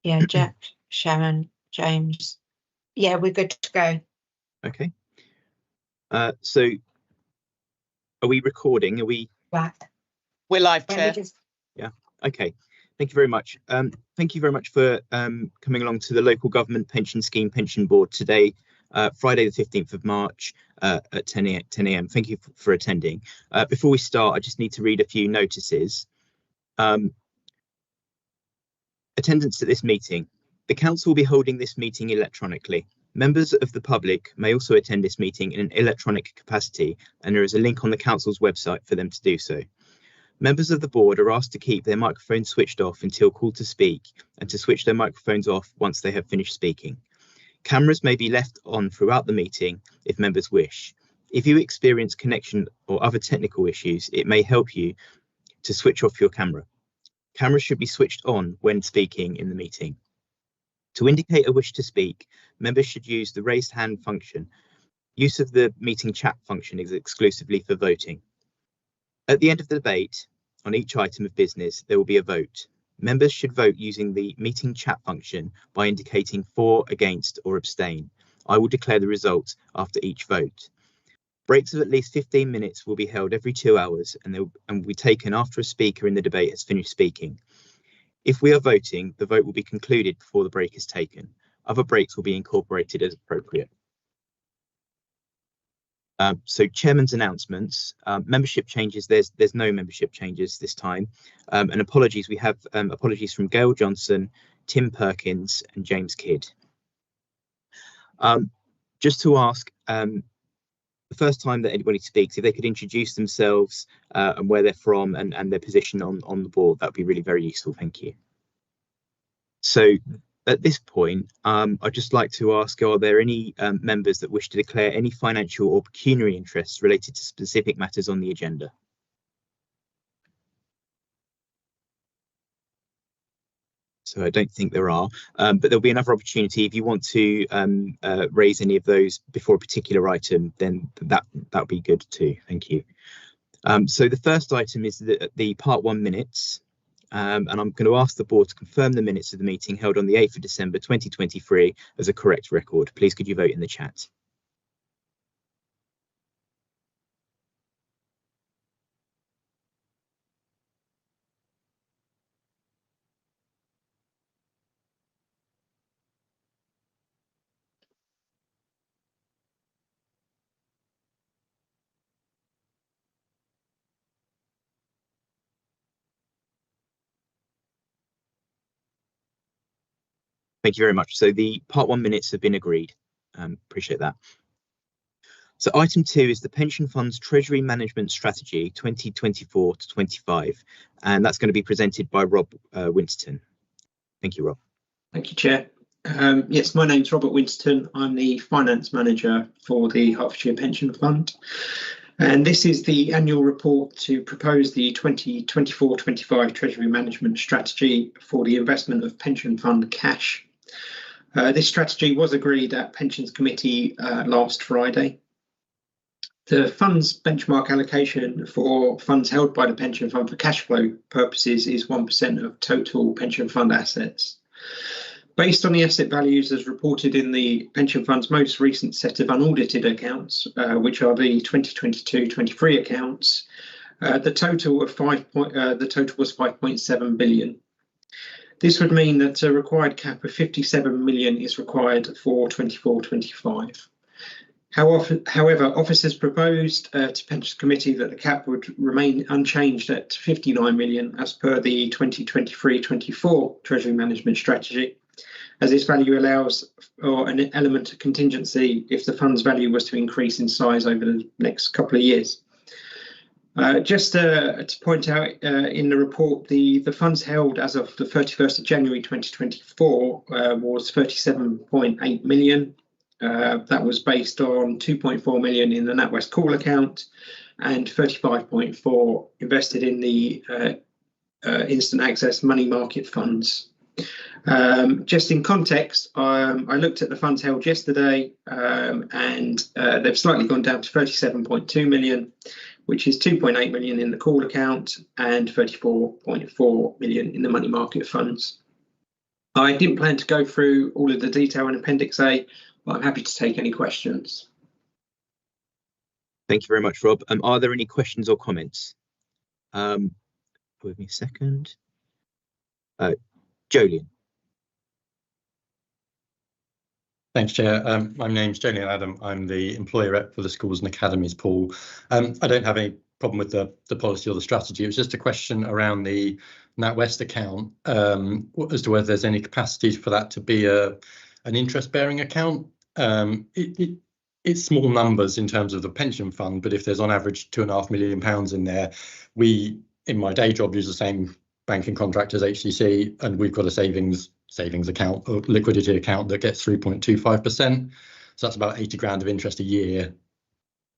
Yeah, Jack, Sharon, James. Yeah, we're good to go. Okay. So are we recording? Are we? Right. We're live, Chair. Yeah. Okay. Thank you very much. Thank you very much for coming along to the Local Government Pension Scheme Pension Board today, Friday the 15th of March at 10 a.m. Thank you for attending. Before we start, I just need to read a few notices. Attendance at this meeting. The Council will be holding this meeting electronically. Members of the public may also attend this meeting in an electronic capacity, and there is a link on the Council's website for them to do so. Members of the board are asked to keep their microphones switched off until called to speak and to switch their microphones off once they have finished speaking. Cameras may be left on throughout the meeting if members wish. If you experience connection or other technical issues, it may help you to switch off your camera. Cameras should be switched on when speaking in the meeting. To indicate a wish to speak, members should use the raised hand function. Use of the meeting chat function is exclusively for voting. At the end of the debate, on each item of business, there will be a vote. Members should vote using the meeting chat function by indicating for, against, or abstain. I will declare the results after each vote. Breaks of at least 15 minutes will be held every 2 hours and will be taken after a speaker in the debate has finished speaking. If we are voting, the vote will be concluded before the break is taken. Other breaks will be incorporated as appropriate. So chairman's announcements, membership changes, there's no membership changes this time. And apologies, we have apologies from Gail Johnson, Tim Perkins and James Kidd. Just to ask, the first time that anybody speaks, if they could introduce themselves and where they're from and their position on the board, that would be really very useful. Thank you. So at this point, I'd just like to ask, are there any members that wish to declare any financial or pecuniary interests related to specific matters on the agenda? So I don't think there are, but there'll be another opportunity if you want to raise any of those before a particular item, then that would be good too. Thank you. So the first item is the part 1 minutes. And I'm going to ask the board to confirm the minutes of the meeting held on the 8th of December 2023 as a correct record. Please could you vote in the chat? Thank you very much. So the part 1 minutes have been agreed. Appreciate that. So item 2 is the Pension Fund's Treasury Management Strategy 2024 to 25, and that's going to be presented by Rob Winston. Thank you, Rob. Thank you, Chair. Yes, my name's Robert Winston. I'm the Finance Manager for the Hertfordshire Pension Fund. And this is the annual report to propose the 2024-25 Treasury Management Strategy for the investment of pension fund cash. This strategy was agreed at Pensions Committee last Friday. The fund's benchmark allocation for funds held by the pension fund for cash flow purposes is 1% of total pension fund assets. Based on the asset values as reported in the pension fund's most recent set of unaudited accounts, which are the 2022-23 accounts, the total was 5.7 billion. This would mean that a required cap of 57 million is required for 24-25. However, officers proposed to Pensions Committee that the cap would remain unchanged at 59 million as per the 2023-24 Treasury Management Strategy, as this value allows for an element of contingency if the fund's value was to increase in size over the next couple of years. Just to point out in the report, the funds held as of the 31st of January 2024 was 37.8 million. That was based on 2.4 million in the NatWest call account and 35.4 invested in the instant access money market funds. Just in context, I looked at the funds held yesterday and they've slightly gone down to 37.2 million, which is 2.8 million in the call account and 34.4 million in the money market funds. I didn't plan to go through all of the detail in Appendix A, but I'm happy to take any questions. Thank you very much, Rob. Are there any questions or comments? Give me a second. Jolien. Thanks, Chair. My name's Jolien Adam. I'm the employer rep for the Schools and Academies pool. I don't have any problem with the policy or the strategy. It was just a question around the NatWest account as to whether there's any capacity for that to be an interest-bearing account. It's small numbers in terms of the pension fund, but if there's on average £2.5 million in there, we, in my day job, use the same banking contract as HCC, and we've got a savings account or liquidity account that gets 3.25%. So that's about 80 grand of interest a year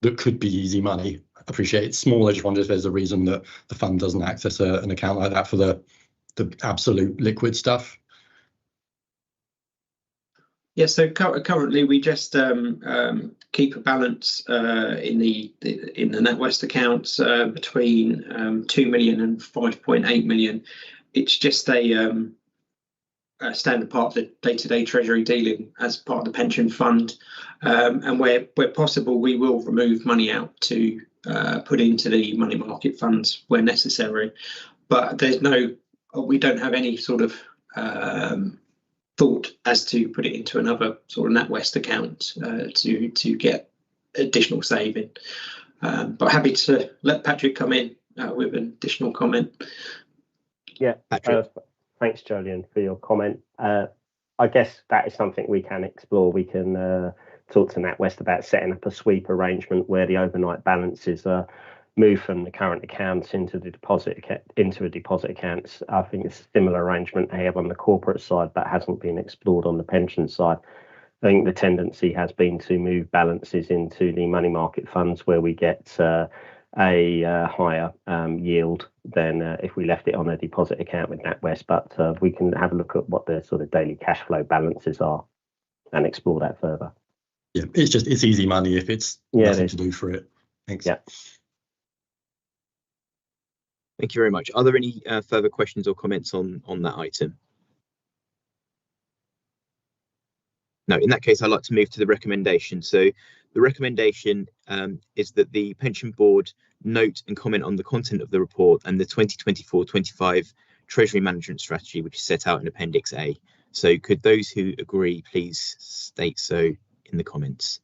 that could be easy money. I appreciate it's small. I just wonder if there's a reason that the fund doesn't access an account like that for the absolute liquid stuff. Yes, so currently we just keep a balance in the NatWest accounts between 2 million and 5.8 million. It's just a standard part of the day-to-day Treasury dealing as part of the pension fund, and where possible we will remove money out to put into the money market funds where necessary. But we don't have any sort of thought as to put it into another sort of NatWest account to get additional saving. But happy to let Patrick come in with an additional comment. Yeah, Patrick. Thanks, Jolien, for your comment. I guess that is something we can explore. We can talk to NatWest about setting up a sweep arrangement where the overnight balances are moved from the current accounts into a deposit account. I think it's a similar arrangement they have on the corporate side, but hasn't been explored on the pension side. I think the tendency has been to move balances into the money market funds where we get a higher yield than if we left it on a deposit account with NatWest. But we can have a look at what the sort of daily cash flow balances are and explore that further. Yeah, it's easy money if it's nothing to do for it. Thanks. Yeah. Thank you very much. Are there any further questions or comments on that item? No, in that case, I'd like to move to the recommendation. So the recommendation is that the pension board note and comment on the content of the report and the 2024-25 Treasury management strategy, which is set out in Appendix A. So could those who agree please state so in the comments?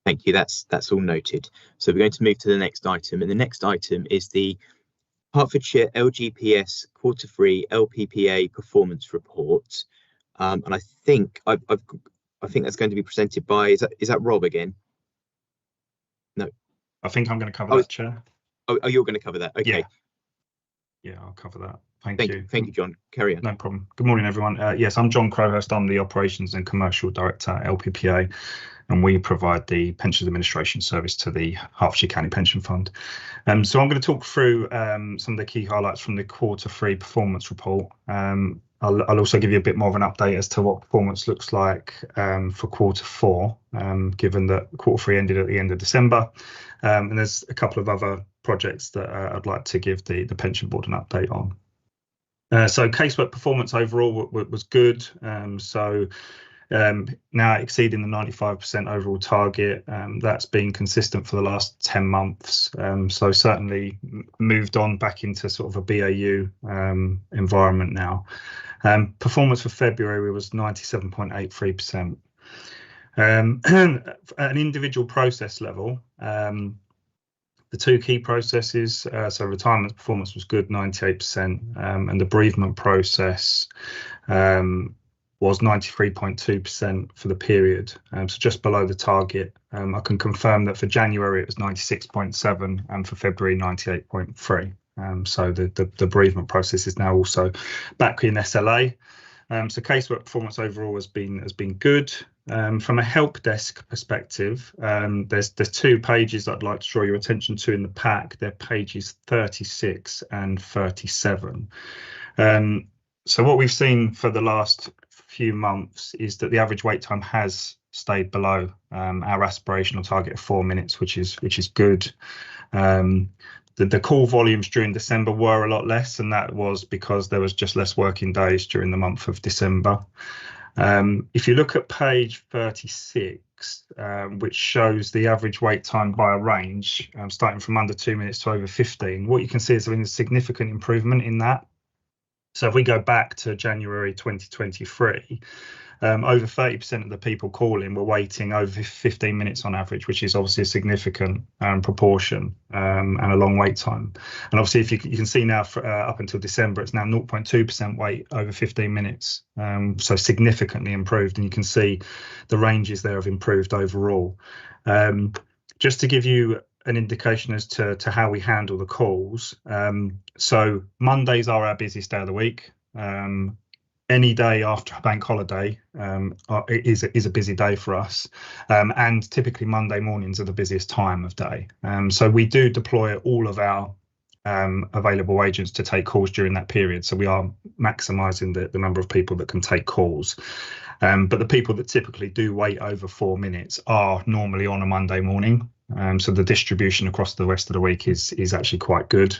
Thank you. That's all noted. So we're going to move to the next item, and the next item is the Hertfordshire LGPS Q3 LPPA performance report, and I think that's going to be presented by is that Rob again? No, I think I'm going to cover that, Chair. Oh, you're going to cover that. Okay. Yeah, I'll cover that. Thank you. Thank you, John. Carry on. No problem. Good morning, everyone. Yes, I'm John Crowhurst. I'm the Operations and Commercial Director at LPPA, and we provide the Pensions Administration Service to the Hertfordshire County Pension Fund. So I'm going to talk through some of the key highlights from the Q3 performance report. I'll also give you a bit more of an update as to what performance looks like for Q4, given that Q3 ended at the end of December. And there's a couple of other projects that I'd like to give the pension board an update on. So casework performance overall was good. Now exceeding the 95% overall target. That's been consistent for the last 10 months. So certainly moved on back into sort of a BAU environment now. Performance for February was 97.83%. At an individual process level, the two key processes, so retirement performance was good, 98%, and the bereavement process was 93.2% for the period, so just below the target. I can confirm that for January it was 96.7 and for February 98.3. So the bereavement process is now also back in SLA. So casework performance overall has been good. From a help desk perspective, there's 2 pages I'd like to draw your attention to in the pack. They're pages 36 and 37. So what we've seen for the last few months is that the average wait time has stayed below our aspirational target of 4 minutes, which is good. The call volumes during December were a lot less, and that was because there was just less working days during the month of December. If you look at page 36, which shows the average wait time by a range, starting from under 2 minutes to over 15, what you can see is a significant improvement in that. So if we go back to January 2023, over 30% of the people calling were waiting over 15 minutes on average, which is obviously a significant proportion and a long wait time. And obviously, if you can see now up until December, it's now 0.2% wait over 15 minutes. So significantly improved, and you can see the ranges there have improved overall. Just to give you an indication as to how we handle the calls. So Mondays are our busiest day of the week. Any day after a bank holiday is a busy day for us, and typically Monday mornings are the busiest time of day. So we do deploy all of our available agents to take calls during that period. So we are maximising the number of people that can take calls. But the people that typically do wait over 4 minutes are normally on a Monday morning. So the distribution across the rest of the week is actually quite good.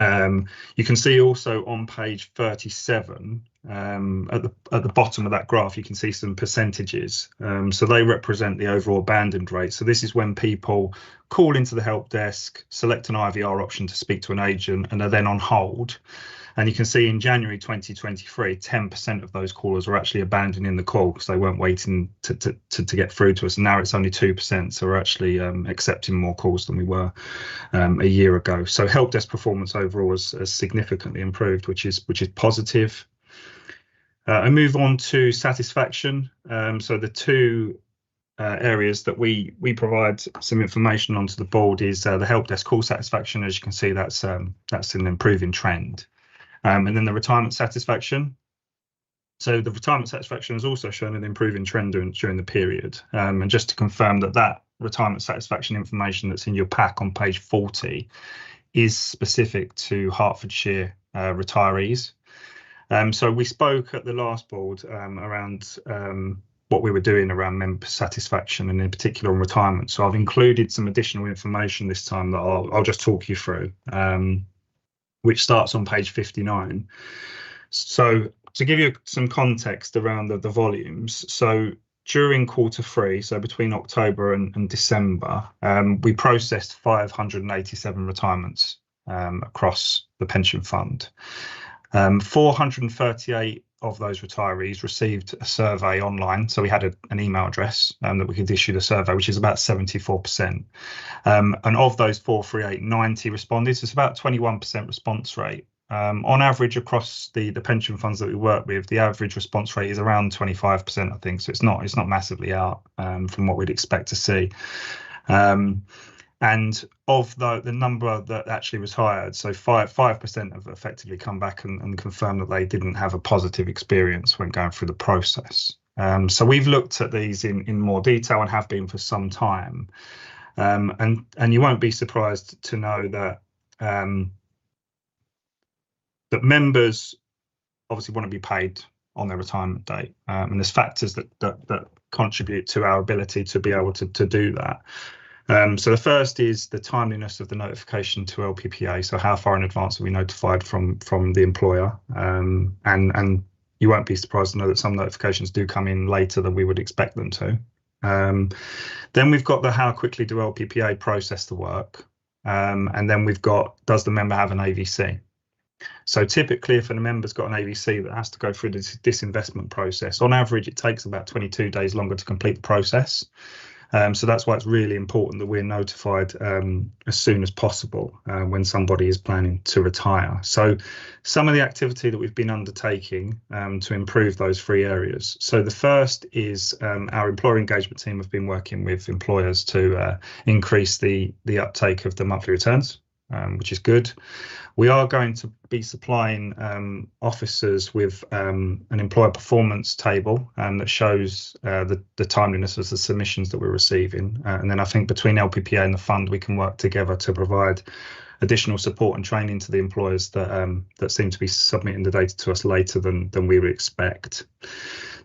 You can see also on page 37, at the bottom of that graph, you can see some percentages. So they represent the overall abandoned rate. So this is when people call into the help desk, select an IVR option to speak to an agent, and are then on hold. And you can see in January 2023, 10% of those callers were actually abandoning the call because they weren't waiting to get through to us. And now it's only 2%. So we're actually accepting more calls than we were a year ago. So help desk performance overall has significantly improved, which is positive. I move on to satisfaction. So the 2 areas that we provide some information onto the board is the help desk call satisfaction. As you can see, that's an improving trend. And then the retirement satisfaction. So the retirement satisfaction has also shown an improving trend during the period. And just to confirm that retirement satisfaction information that's in your pack on page 40 is specific to Hertfordshire retirees. So we spoke at the last board around what we were doing around member satisfaction, and in particular on retirement. So I've included some additional information this time that I'll just talk you through, which starts on page 59. So to give you some context around the volumes, so during Q3, so between October and December, we processed 587 retirements across the pension fund. 438 of those retirees received a survey online. So we had an email address that we could issue the survey, which is about 74%. And of those 438, 90 responded. So it's about 21% response rate. On average, across the pension funds that we work with, the average response rate is around 25%, I think. So it's not massively out from what we'd expect to see. And of the number that actually retired, so 5% have effectively come back and confirmed that they didn't have a positive experience when going through the process. So we've looked at these in more detail and have been for some time. And you won't be surprised to know that that members obviously want to be paid on their retirement date. And there's factors that contribute to our ability to be able to do that. So the first is the timeliness of the notification to LPPA. So how far in advance are we notified from the employer? And you won't be surprised to know that some notifications do come in later than we would expect them to. Then we've got how quickly do LPPA process the work? And then we've got, does the member have an AVC? So typically, if a member's got an AVC that has to go through this disinvestment process, on average, it takes about 22 days longer to complete the process. So that's why it's really important that we're notified as soon as possible when somebody is planning to retire. So some of the activity that we've been undertaking to improve those 3 areas. So the first is our employer engagement team have been working with employers to increase the uptake of the monthly returns. which is good. We are going to be supplying officers with an employer performance table that shows the timeliness of the submissions that we're receiving. And then I think between LPPA and the fund, we can work together to provide additional support and training to the employers that seem to be submitting the data to us later than we would expect.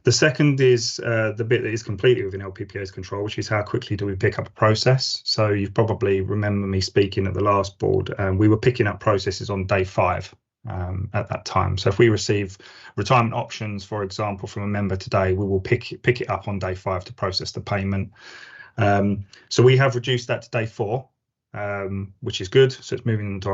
The second is the bit that is completely within LPPA's control, which is how quickly do we pick up a process. So you probably remember me speaking at the last board. We were picking up processes on day 5 at that time. So if we receive retirement options, for example, from a member today, we will pick it up on day 5 to process the payment. So we have reduced that to day 4. Which is good. So it's moving in the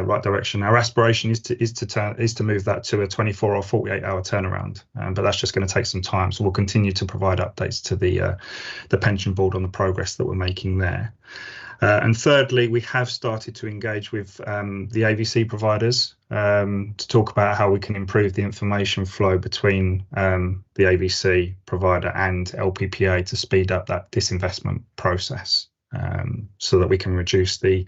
right direction. Our aspiration is to move that to a 24 or 48 hour turnaround, but that's just going to take some time. So we'll continue to provide updates to the pension board on the progress that we're making there. And thirdly, we have started to engage with the AVC providers to talk about how we can improve the information flow between the AVC provider and LPPA to speed up that disinvestment process. So that we can reduce the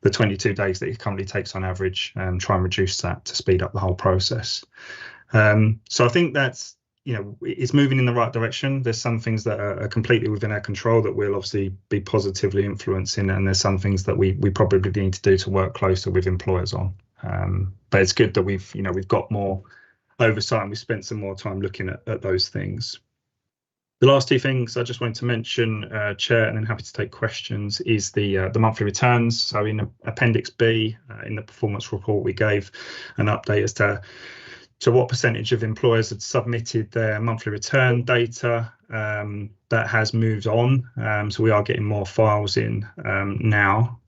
22 days that it currently takes on average, and try and reduce that to speed up the whole process. So I think that's, it's moving in the right direction. There's some things that are completely within our control that we'll obviously be positively influencing, and there's some things that we probably need to do to work closer with employers on. But it's good that we've got more oversight and we've spent some more time looking at those things. The last 2 things I just wanted to mention, Chair, and then happy to take questions, is the monthly returns. So in Appendix B, in the performance report, we gave an update as to what percentage of employers had submitted their monthly return data. That has moved on. So we are getting more files in now.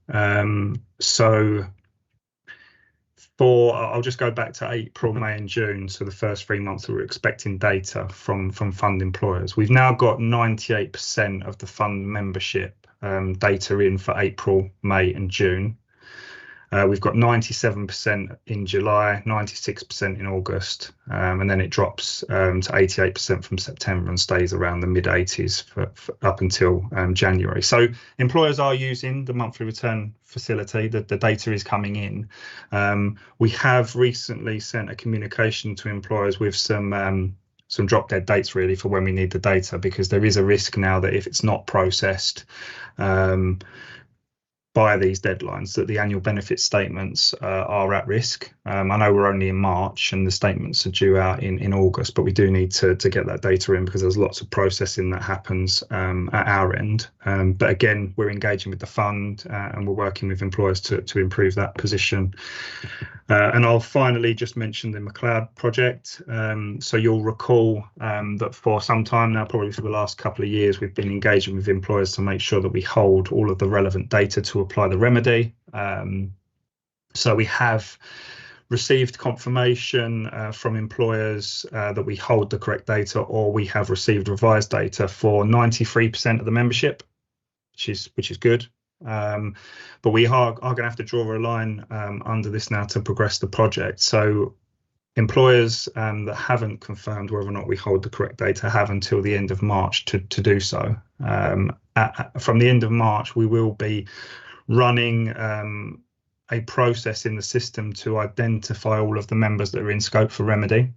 I'll just go back to April, May and June, so the first 3 months that we're expecting data from fund employers. We've now got 98% of the fund membership data in for April, May and June. We've got 97% in July, 96% in August, and then it drops to 88% from September and stays around the mid-80s for up until January. So employers are using the monthly return facility. The data is coming in. We have recently sent a communication to employers with some drop dead dates really for when we need the data, because there is a risk now that if it's not processed by these deadlines, that the annual benefit statements are at risk. I know we're only in March and the statements are due out in August, but we do need to get that data in because there's lots of processing that happens at our end. But again, we're engaging with the fund and we're working with employers to improve that position. And I'll finally just mention the McLeod project. So you'll recall that for some time now, probably for the last couple of years, we've been engaging with employers to make sure that we hold all of the relevant data to apply the remedy. So we have received confirmation from employers that we hold the correct data, or we have received revised data for 93% of the membership, which is good. But we are going to have to draw a line under this now to progress the project. So employers that haven't confirmed whether or not we hold the correct data have until the end of March to do so. From the end of March, we will be running a process in the system to identify all of the members that are in scope for remedy.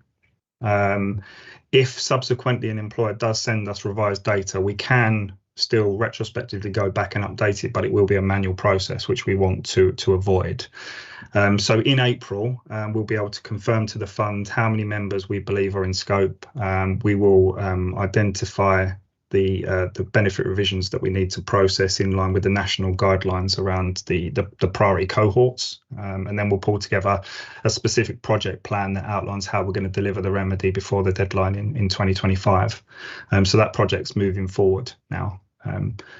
If subsequently an employer does send us revised data, we can still retrospectively go back and update it, but it will be a manual process, which we want to avoid. So in April, we'll be able to confirm to the fund how many members we believe are in scope. We will identify the benefit revisions that we need to process in line with the national guidelines around the priority cohorts, and then we'll pull together a specific project plan that outlines how we're going to deliver the remedy before the deadline in 2025. So that project's moving forward now.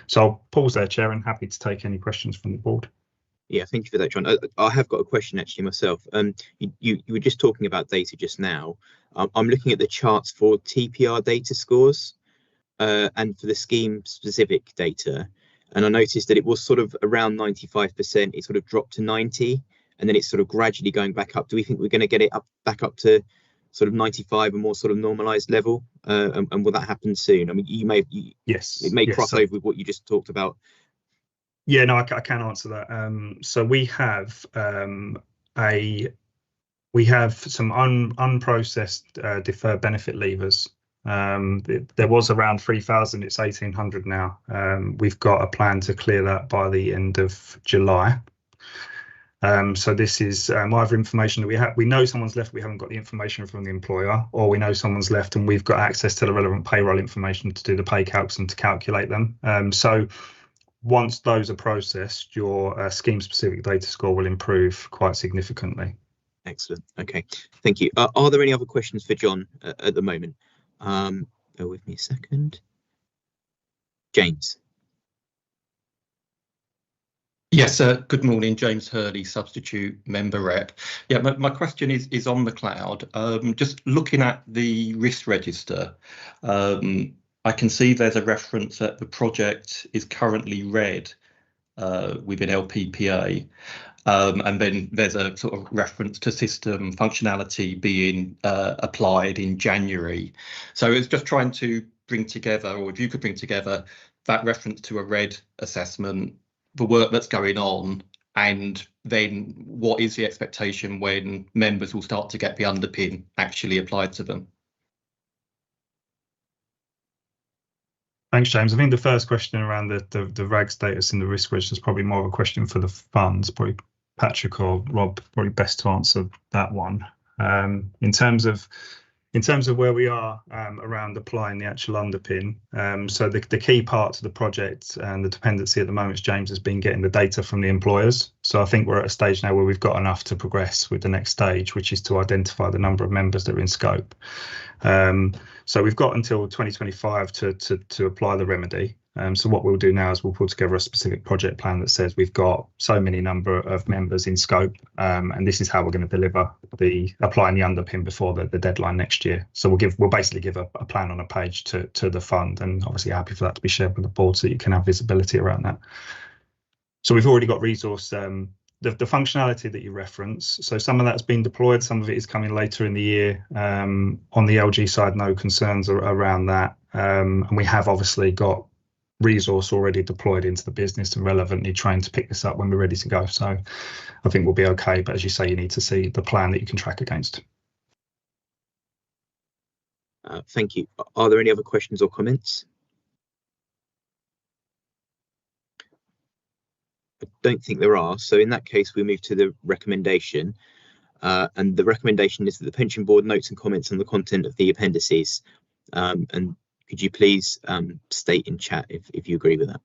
So I'll pause there, Chair, and happy to take any questions from the board. Yeah, thank you for that, John. I have got a question actually myself. You were just talking about data just now. I'm looking at the charts for TPR data scores and for the scheme specific data, and I noticed that it was sort of around 95%. It sort of dropped to 90, and then it's sort of gradually going back up. Do we think we're going to get it back up to sort of 95, a more sort of normalized level, and will that happen soon? I mean, yes, it may cross over with what you just talked about. Yeah, no, I can answer that. So we have some unprocessed deferred benefit leavers. There was around 3,000. It's 1,800 now. We've got a plan to clear that by the end of July. So this is either information that we know someone's left, we haven't got the information from the employer, or we know someone's left and we've got access to the relevant payroll information to do the pay calcs and to calculate them. So once those are processed, your scheme specific data score will improve quite significantly. Excellent. Okay, thank you. Are there any other questions for John at the moment? Bear with me a second. James. Yes, good morning, James Hurley, substitute member rep. Yeah, my question is on the cloud. Just looking at the risk register, I can see there's a reference that the project is currently red within LPPA, and then there's a sort of reference to system functionality being applied in January. So it's just trying to bring together, or if you could bring together that reference to a red assessment, the work that's going on, and then what is the expectation when members will start to get the underpin actually applied to them? Thanks, James. I think the first question around the RAG status in the risk register is probably more of a question for the funds. Probably Patrick or Rob, probably best to answer that one. In terms of where we are around applying the actual underpin, so the key part to the project and the dependency at the moment, James, has been getting the data from the employers. So I think we're at a stage now where we've got enough to progress with the next stage, which is to identify the number of members that are in scope. So we've got until 2025 to apply the remedy. So what we'll do now is we'll put together a specific project plan that says we've got so many number of members in scope, and this is how we're going to deliver applying the underpin before the deadline next year. So we'll basically give a plan on a page to the fund, and obviously happy for that to be shared with the board so you can have visibility around that. So we've already got resource. The functionality that you reference, so some of that's been deployed, some of it is coming later in the year. On the LG side, no concerns around that, and we have obviously got resource already deployed into the business and relevantly trained to pick this up when we're ready to go. So I think we'll be okay, but as you say, you need to see the plan that you can track against. Thank you. Are there any other questions or comments? I don't think there are. So in that case, we move to the recommendation. And the recommendation is that the pension board notes and comments on the content of the appendices. And could you please state in chat if you agree with that?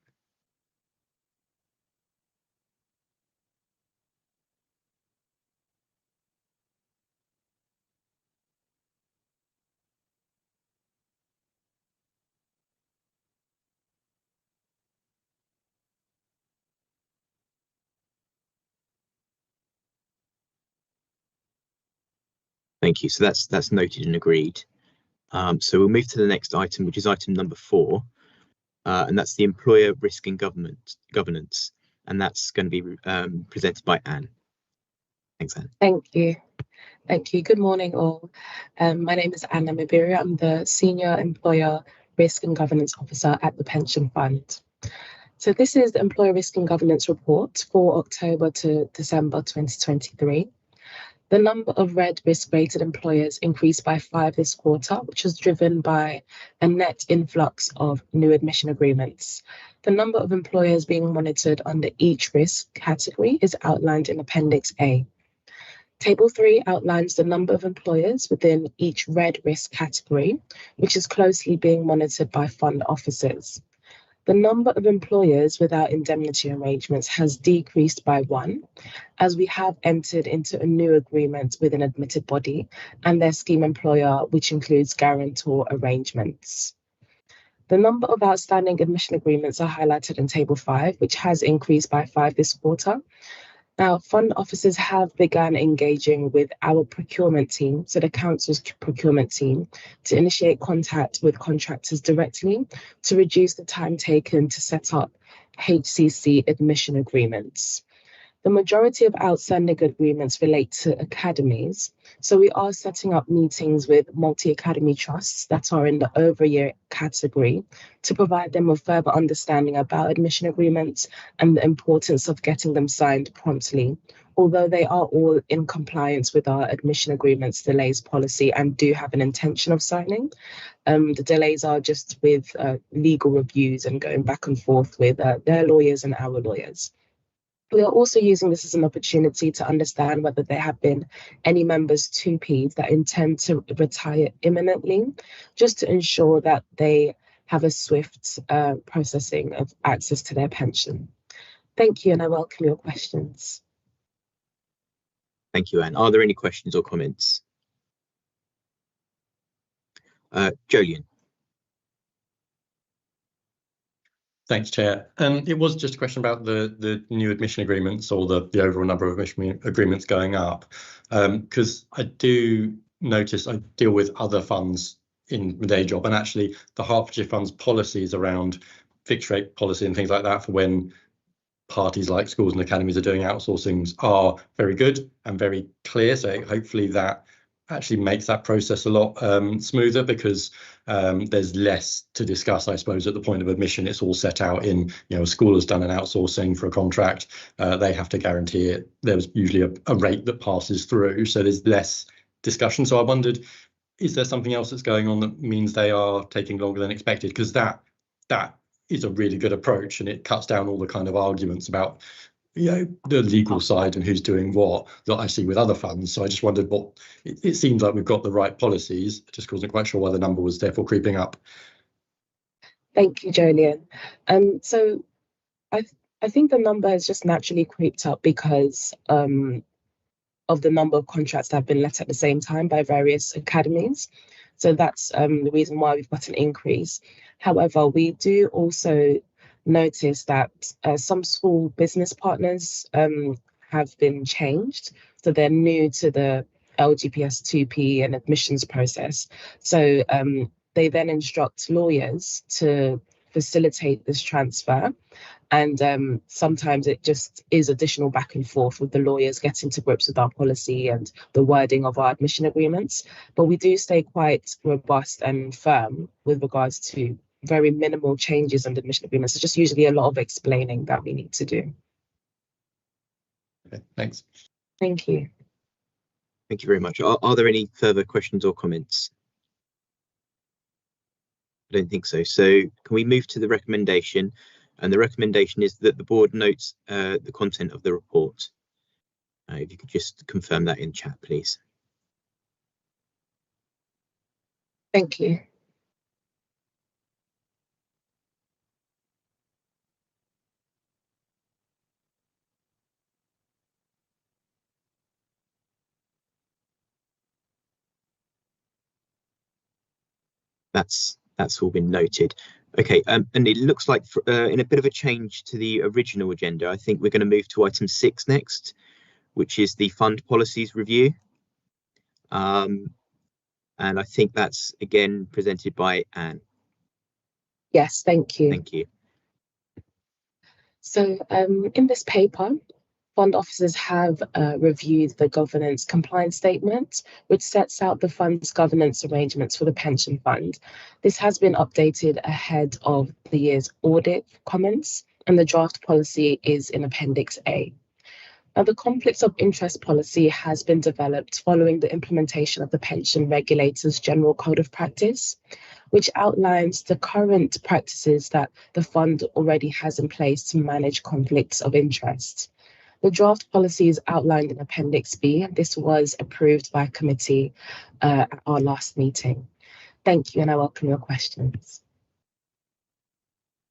Thank you. So that's noted and agreed. So we'll move to the next item, which is item number 4, and that's the employer risk and governance, and that's going to be presented by Anne. Thanks, Anne. Thank you. Thank you. Good morning, all. My name is Anna Mabiria. I'm the Senior Employer Risk and Governance Officer at the Pension Fund. So this is the Employer Risk and Governance Report for October to December 2023. The number of red risk-rated employers increased by 5 this quarter, which was driven by a net influx of new admission agreements. The number of employers being monitored under each risk category is outlined in Appendix A. Table 3 outlines the number of employers within each red risk category, which is closely being monitored by fund officers. The number of employers without indemnity arrangements has decreased by 1, as we have entered into a new agreement with an admitted body and their scheme employer, which includes guarantor arrangements. The number of outstanding admission agreements are highlighted in Table 5, which has increased by 5 this quarter. Now, fund officers have begun engaging with our procurement team, so the council's procurement team, to initiate contact with contractors directly to reduce the time taken to set up HCC admission agreements. The majority of outstanding agreements relate to academies, so we are setting up meetings with multi-academy trusts that are in the over-year category to provide them with further understanding about admission agreements and the importance of getting them signed promptly. Although they are all in compliance with our admission agreements delays policy and do have an intention of signing, the delays are just with legal reviews and going back and forth with their lawyers and our lawyers. We are also using this as an opportunity to understand whether there have been any members 2Ps that intend to retire imminently, just to ensure that they have a swift processing of access to their pension. Thank you, and I welcome your questions. Thank you, Anne. Are there any questions or comments? Jolyon. Thanks, Chair. It was just a question about the new admission agreements or the overall number of admission agreements going up, because I do notice I deal with other funds in my day job, and actually the Hertfordshire Fund's policies around fixed rate policy and things like that for when parties like schools and academies are doing outsourcings are very good and very clear. So hopefully that actually makes that process a lot smoother, because there's less to discuss, I suppose, at the point of admission. It's all set out in, a school has done an outsourcing for a contract, they have to guarantee it. There's usually a rate that passes through, so there's less discussion. So I wondered, is there something else that's going on that means they are taking longer than expected? Because that is a really good approach, and it cuts down all the kind of arguments about the legal side and who's doing what that I see with other funds. So I just wondered what it seems like we've got the right policies. I just wasn't quite sure why the number was therefore creeping up. Thank you, Jolyon. So I think the number has just naturally creeped up because of the number of contracts that have been let at the same time by various academies. So that's the reason why we've got an increase. However, we do also notice that some school business partners have been changed. So they're new to the LGPS 2P and admissions process. So they then instruct lawyers to facilitate this transfer. And sometimes it just is additional back and forth with the lawyers getting to grips with our policy and the wording of our admission agreements. But we do stay quite robust and firm with regards to very minimal changes in the admission agreements. It's just usually a lot of explaining that we need to do. Okay, thanks. Thank you. Thank you very much. Are there any further questions or comments? I don't think so. So can we move to the recommendation? And the recommendation is that the board notes the content of the report. If you could just confirm that in chat, please. Thank you. That's all been noted. Okay, and it looks like in a bit of a change to the original agenda, I think we're going to move to item 6 next, which is the fund policies review. And I think that's again presented by Anne. Yes, thank you. Thank you. So in this paper, fund officers have reviewed the governance compliance statement, which sets out the fund's governance arrangements for the pension fund. This has been updated ahead of the year's audit comments, and the draft policy is in Appendix A. Now, the conflicts of interest policy has been developed following the implementation of the Pension Regulator's General Code of Practice, which outlines the current practices that the fund already has in place to manage conflicts of interest. The draft policy is outlined in Appendix B, and this was approved by committee at our last meeting. Thank you, and I welcome your questions.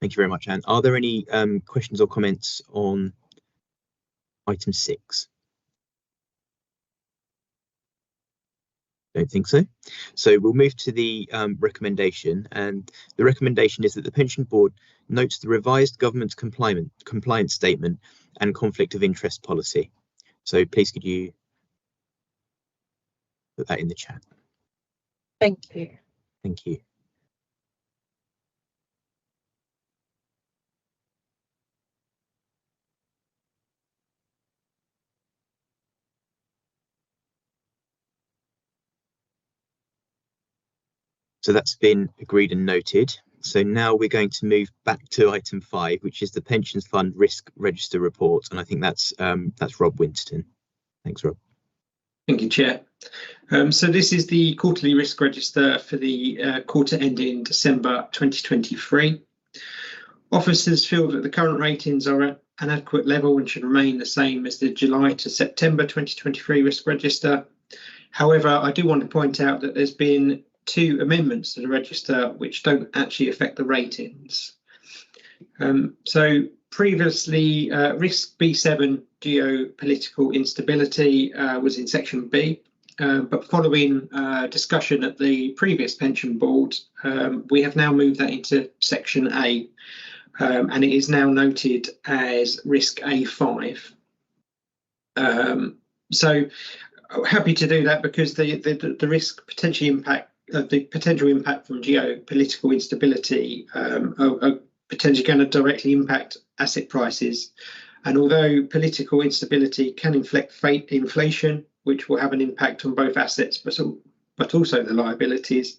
Thank you very much, Anne. Are there any questions or comments on item 6? Don't think so. So we'll move to the recommendation, and the recommendation is that the pension board notes the revised government compliance statement and conflict of interest policy. So please could you put that in the chat? Thank you. Thank you. So that's been agreed and noted. So now we're going to move back to item 5, which is the Pensions Fund Risk Register report, and I think that's Rob Winston. Thanks, Rob. Thank you, Chair. So this is the quarterly risk register for the quarter ending December 2023. Officers feel that the current ratings are at an adequate level and should remain the same as the July to September 2023 risk register. However, I do want to point out that there's been 2 amendments to the register which don't actually affect the ratings. So previously, risk B7 geopolitical instability was in section B, but following discussion at the previous pension board, we have now moved that into section A, and it is now noted as risk A5. So happy to do that because the risk potentially impact the potential impact from geopolitical instability are potentially going to directly impact asset prices. And although political instability can inflect inflation, which will have an impact on both assets but also the liabilities,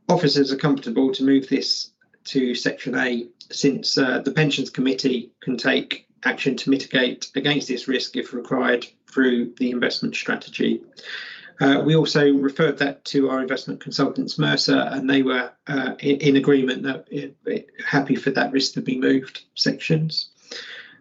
officers are comfortable to move this to section A, since the Pensions Committee can take action to mitigate against this risk if required through the investment strategy. We also referred that to our investment consultants, Mercer, and they were in agreement that happy for that risk to be moved sections.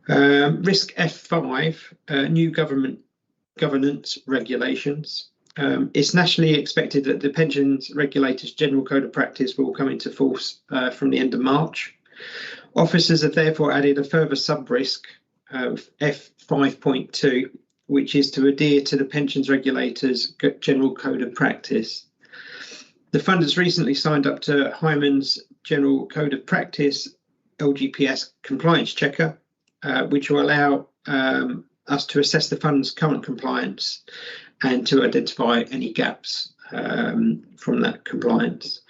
Risk F5, new governance regulations. It's nationally expected that the Pensions Regulators General Code of Practice will come into force from the end of March. Officers have therefore added a further sub-risk of F5.2, which is to adhere to the Pensions Regulators General Code of Practice. The fund has recently signed up to Hyman's General Code of Practice, LGPS compliance checker, which will allow us to assess the fund's current compliance and to identify any gaps from that compliance.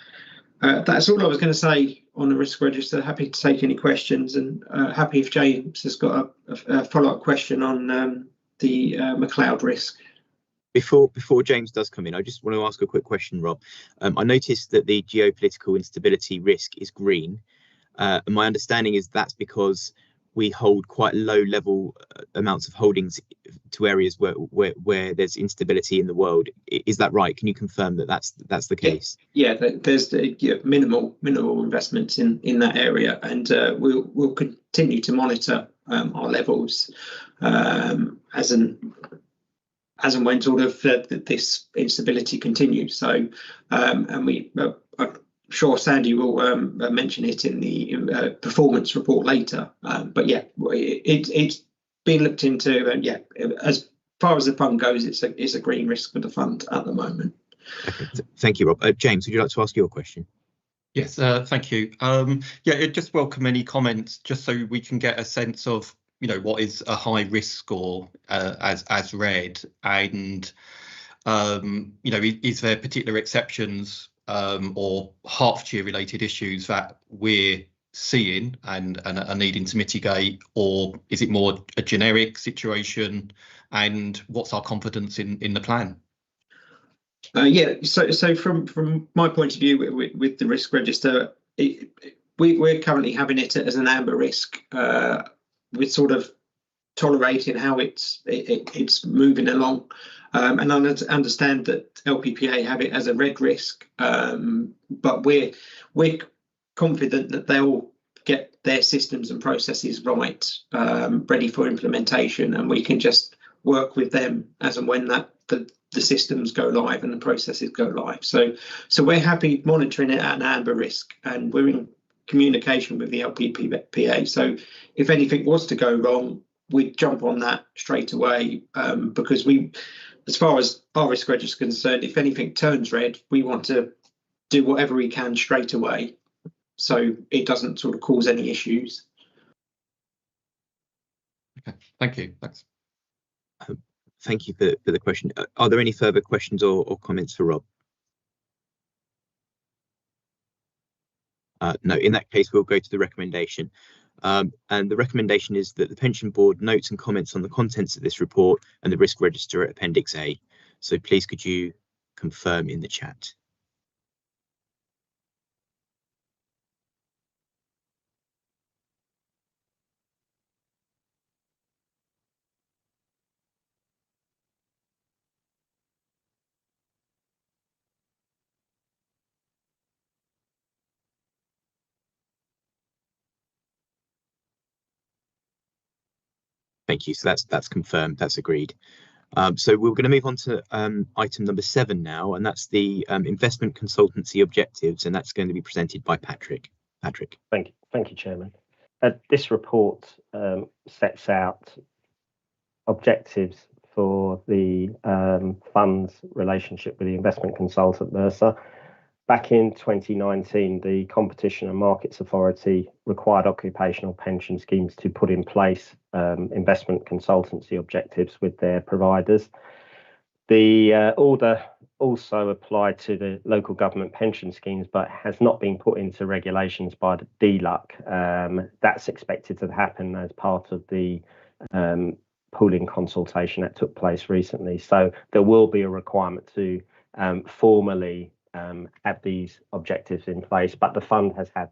That's all I was going to say on the risk register. Happy to take any questions, and happy if James has got a follow-up question on the McLeod risk. Before James does come in, I just want to ask a quick question, Rob. I noticed that the geopolitical instability risk is green. And my understanding is that's because we hold quite low level amounts of holdings to areas where there's instability in the world. Is that right? Can you confirm that that's the case? Yeah, there's minimal investments in that area, and we'll continue to monitor our levels as and when sort of this instability continues. So and I'm sure Sandy will mention it in the performance report later. But yeah, it's being looked into, and yeah, as far as the fund goes, it's a green risk for the fund at the moment. Okay, thank you, Rob. James, would you like to ask your question? Yes, thank you. Yeah, just welcome any comments, just so we can get a sense of, you know, what is a high risk score as read, and you know, is there particular exceptions or Hertfordshire related issues that we're seeing and are needing to mitigate, or is it more a generic situation, and what's our confidence in the plan? Yeah, so from my point of view with the risk register, we're currently having it as an amber risk. We're sort of tolerating how it's moving along, and I understand that LPPA have it as a red risk, but we're confident that they'll get their systems and processes right, ready for implementation, and we can just work with them as and when the systems go live and the processes go live. So we're happy monitoring it at an amber risk, and we're in communication with the LPPA. So if anything was to go wrong, we'd jump on that straight away, because as far as our risk register is concerned, if anything turns red, we want to do whatever we can straight away, so it doesn't sort of cause any issues. Okay, thank you. Thanks. Thank you for the question. Are there any further questions or comments for Rob? No, in that case, we'll go to the recommendation. And the recommendation is that the pension board notes and comments on the contents of this report and the risk register at Appendix A. So please could you confirm in the chat? Thank you. So that's confirmed. That's agreed. So we're going to move on to item number 7 now, and that's the investment consultancy objectives, and that's going to be presented by Patrick. Patrick. Thank you, Chairman. This report sets out objectives for the fund's relationship with the investment consultant Mercer. Back in 2019, the Competition and Markets Authority required occupational pension schemes to put in place investment consultancy objectives with their providers. The order also applied to the local government pension schemes, but has not been put into regulations by the DLUC. That's expected to happen as part of the pooling consultation that took place recently. So there will be a requirement to formally have these objectives in place, but the fund has had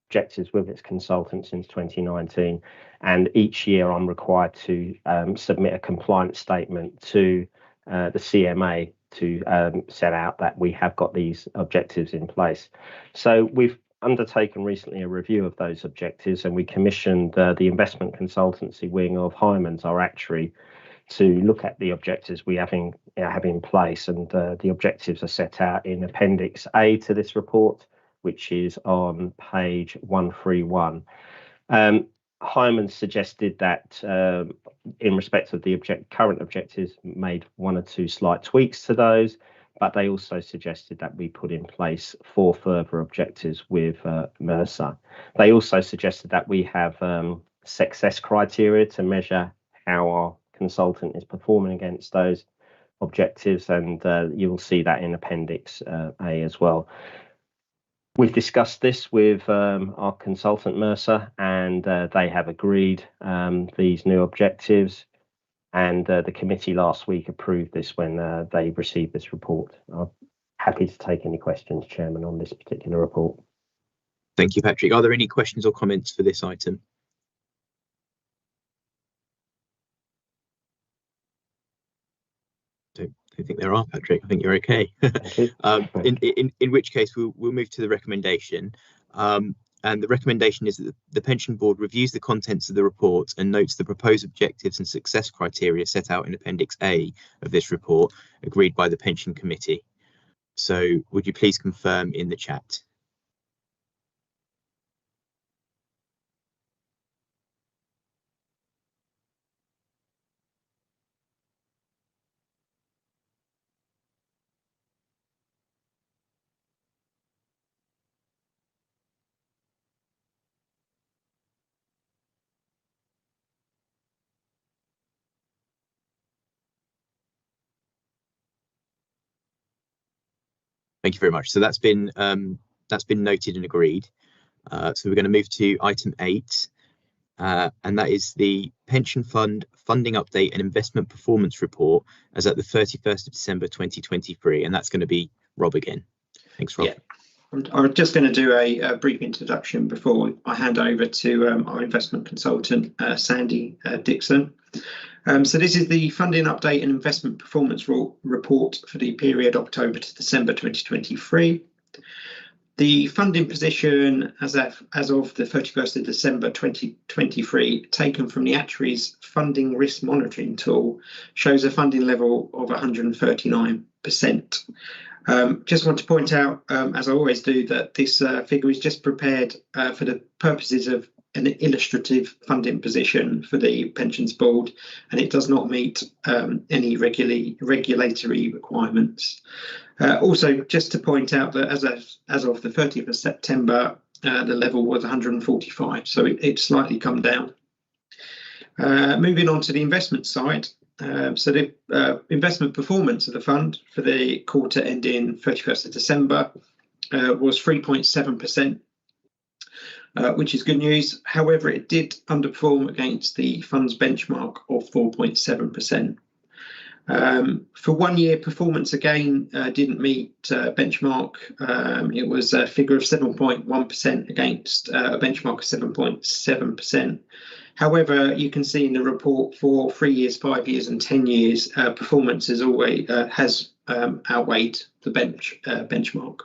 objectives with its consultant since 2019, and each year I'm required to submit a compliance statement to the CMA to set out that we have got these objectives in place. So we've undertaken recently a review of those objectives, and we commissioned the investment consultancy wing of Hyman's, our actuary, to look at the objectives we have in place, and the objectives are set out in Appendix A to this report, which is on page 131. Hyman suggested that in respect of the current objectives, made 1 or 2 slight tweaks to those, but they also suggested that we put in place 4 further objectives with Mercer. They also suggested that we have success criteria to measure how our consultant is performing against those objectives, and you will see that in Appendix A as well. We've discussed this with our consultant Mercer, and they have agreed these new objectives, and the committee last week approved this when they received this report. I'm happy to take any questions, Chairman, on this particular report. Thank you, Patrick. Are there any questions or comments for this item? I think there are, Patrick. I think you're okay. In which case we'll move to the recommendation. And the recommendation is that the pension board reviews the contents of the report and notes the proposed objectives and success criteria set out in Appendix A of this report, agreed by the pension committee. So would you please confirm in the chat? Thank you very much. So that's been noted and agreed. So we're going to move to item 8, and that is the pension fund funding update and investment performance report as at the 31st of December 2023, and that's going to be Rob again. Thanks, Rob. Yeah. I'm just going to do a brief introduction before I hand over to our investment consultant, Sandy Dixon. So this is the funding update and investment performance report for the period October to December 2023. The funding position as of the 31st of December 2023, taken from the actuary's funding risk monitoring tool, shows a funding level of 139%. Just want to point out, as I always do, that this figure is just prepared for the purposes of an illustrative funding position for the pensions board, and it does not meet any regulatory requirements. Also, just to point out that as of the 30th of September, the level was 145, so it's slightly come down. Moving on to the investment side. So the investment performance of the fund for the quarter ending 31st of December was 3.7%, which is good news. However, it did underperform against the fund's benchmark of 4.7%. For 1 year, performance again didn't meet benchmark. It was a figure of 7.1% against a benchmark of 7.7%. However, you can see in the report for 3 years, 5 years and 10 years, performance has always outweighed the benchmark.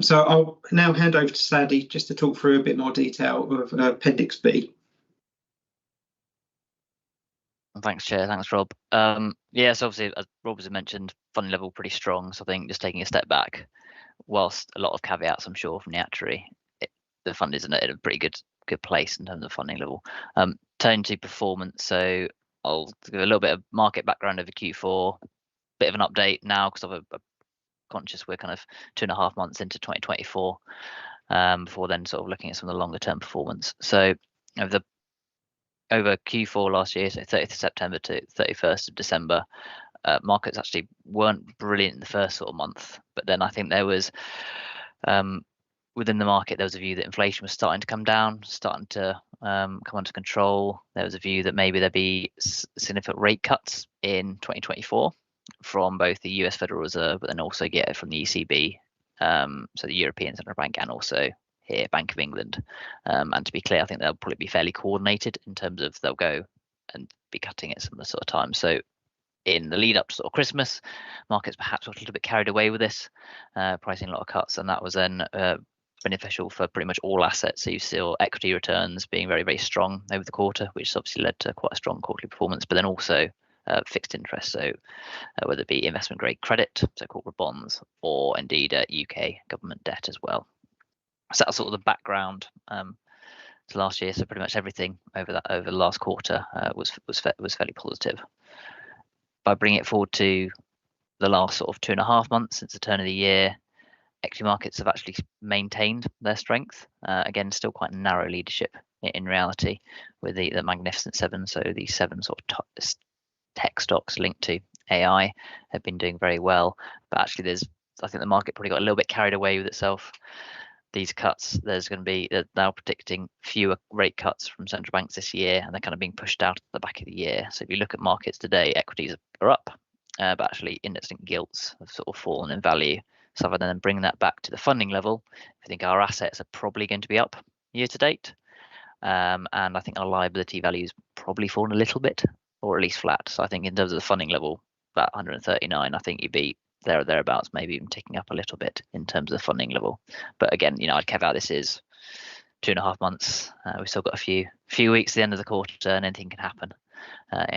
So I'll now hand over to Sandy just to talk through a bit more detail of Appendix B. Thanks, Chair. Thanks, Rob. Yes, obviously, as Rob has mentioned, funding level pretty strong. So I think just taking a step back, whilst a lot of caveats, I'm sure, from the actuary, the fund is in a pretty good place in terms of funding level. Turning to performance, so I'll give a little bit of market background over Q4, bit of an update now because I'm conscious we're kind of 2.5 months into 2024, before then sort of looking at some of the longer term performance. So over Q4 last year, so 30th of September to 31st of December, markets actually weren't brilliant in the first sort of month, but then I think there was within the market there was a view that inflation was starting to come down, starting to come under control. There was a view that maybe there'd be significant rate cuts in 2024 from both the US Federal Reserve, but then also get it from the ECB, so the European Central Bank, and also here Bank of England. And to be clear, I think they'll probably be fairly coordinated in terms of they'll go and be cutting at similar sort of time. So in the lead up to sort of Christmas, markets perhaps got a little bit carried away with this, pricing a lot of cuts, and that was then beneficial for pretty much all assets. So you saw equity returns being very, very strong over the quarter, which obviously led to quite a strong quarterly performance, but then also fixed interest. So whether it be investment grade credit, so corporate bonds, or indeed UK government debt as well. So that's sort of the background to last year. So pretty much everything over the last quarter was fairly positive. By bringing it forward to the last sort of 2.5 months since the turn of the year, equity markets have actually maintained their strength. Again, still quite narrow leadership in reality, with the Magnificent Seven. So the 7 sort of tech stocks linked to AI have been doing very well. But actually, I think the market probably got a little bit carried away with itself. These cuts, they're now predicting fewer rate cuts from central banks this year, and they're kind of being pushed out at the back of the year. So if you look at markets today, equities are up, but actually index-linked gilts have sort of fallen in value. So rather than bringing that back to the funding level, I think our assets are probably going to be up year to date, and I think our liability values probably fallen a little bit, or at least flat. So I think in terms of the funding level, about 139, I think you'd be there or thereabouts, maybe even ticking up a little bit in terms of the funding level. But again, I'd caveat this is 2.5 months. We've still got a few weeks at the end of the quarter, and anything can happen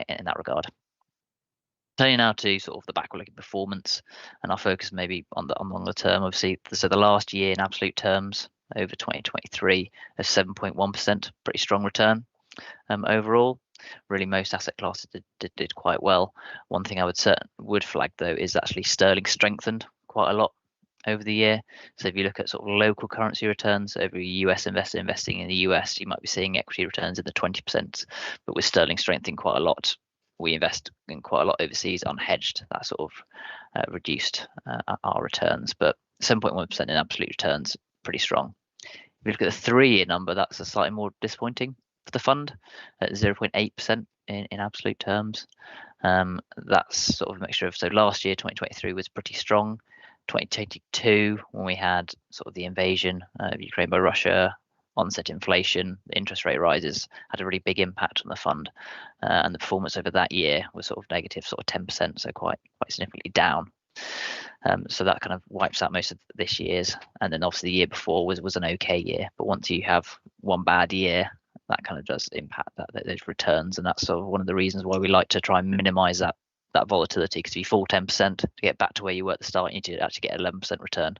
in that regard. Turning now to sort of the backward-looking performance, and I'll focus maybe on the longer term. Obviously, so the last year in absolute terms over 2023 of 7.1%, pretty strong return overall. Really, most asset classes did quite well. One thing I would flag though is actually sterling strengthened quite a lot over the year. So if you look at sort of local currency returns, every US investor investing in the US, you might be seeing equity returns in the 20%, but with sterling strengthening quite a lot, we invest in quite a lot overseas unhedged. That sort of reduced our returns, but 7.1% in absolute returns, pretty strong. If you look at the 3-year number, that's a slightly more disappointing for the fund at 0.8% in absolute terms. That's sort of a mixture of, so last year 2023 was pretty strong. 2022, when we had sort of the invasion of Ukraine by Russia, onset inflation, the interest rate rises had a really big impact on the fund, and the performance over that year was sort of negative, sort of 10%, so quite significantly down. So that kind of wipes out most of this year's, and then obviously the year before was an okay year. But once you have one bad year, that kind of does impact those returns, and that's sort of one of the reasons why we like to try and minimise that volatility. Because if you fall 10% to get back to where you were at the start, you need to actually get 11% return,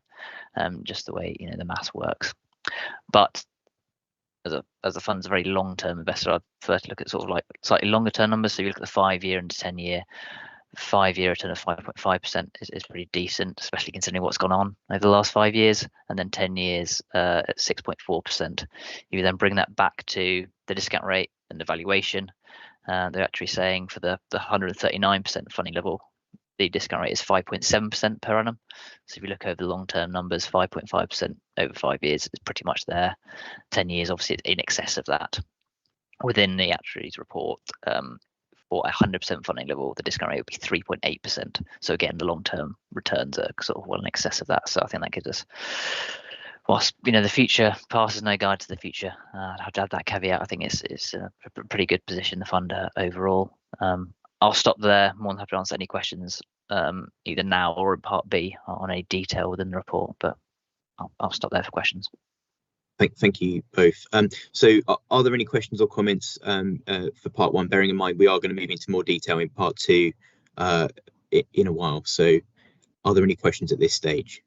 just the way the maths works. But as a fund's a very long-term investor, I'd prefer to look at sort of like slightly longer-term numbers. So if you look at the 5-year and 10-year. 5-year return of 5.5% is pretty decent, especially considering what's gone on over the last 5 years, and then 10 years at 6.4%. You then bring that back to the discount rate and the valuation. They're actually saying for the 139% funding level, the discount rate is 5.7% per annum. So if you look over the long-term numbers, 5.5% over 5 years is pretty much there. 10 years, obviously, in excess of that. Within the actuary's report, for a 100% funding level, the discount rate would be 3.8%. So again, the long-term returns are sort of well in excess of that. So I think that gives us, whilst the future past is no guide to the future, I'd have to add that caveat. I think it's a pretty good position, the fund overall. I'll stop there. More than happy to answer any questions either now or in part B on any detail within the report, but I'll stop there for questions. Thank you both. So are there any questions or comments for part one, bearing in mind we are going to move into more detail in part two in a while? So are there any questions at this stage?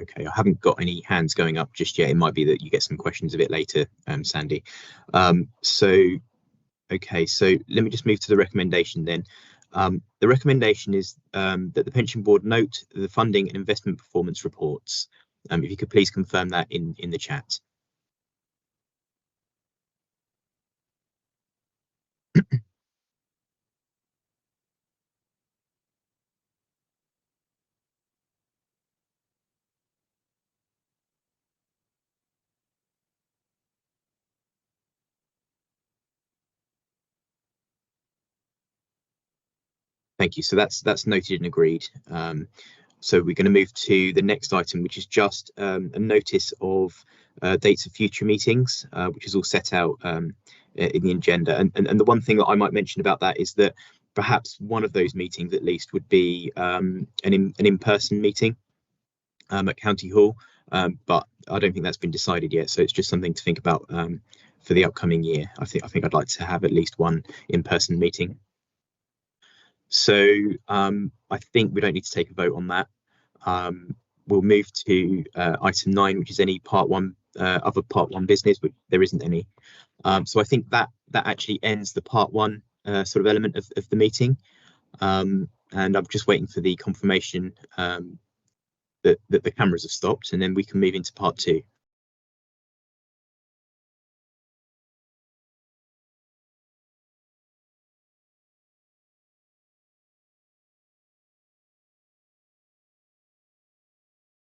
Okay, I haven't got any hands going up just yet. It might be that you get some questions a bit later, Sandy. Okay, so let me just move to the recommendation then. The recommendation is that the pension board note the funding and investment performance reports. If you could please confirm that in the chat. Thank you. So that's noted and agreed. So we're going to move to the next item, which is just a notice of dates of future meetings, which is all set out in the agenda. And the one thing that I might mention about that is that perhaps one of those meetings at least would be an in-person meeting at County Hall, but I don't think that's been decided yet. So it's just something to think about for the upcoming year. I think I'd like to have at least one in-person meeting. So I think we don't need to take a vote on that. We'll move to item 9, which is any other part one business, but there isn't any. So I think that actually ends the part one sort of element of the meeting. And I'm just waiting for the confirmation that the cameras have stopped, and then we can move into part two.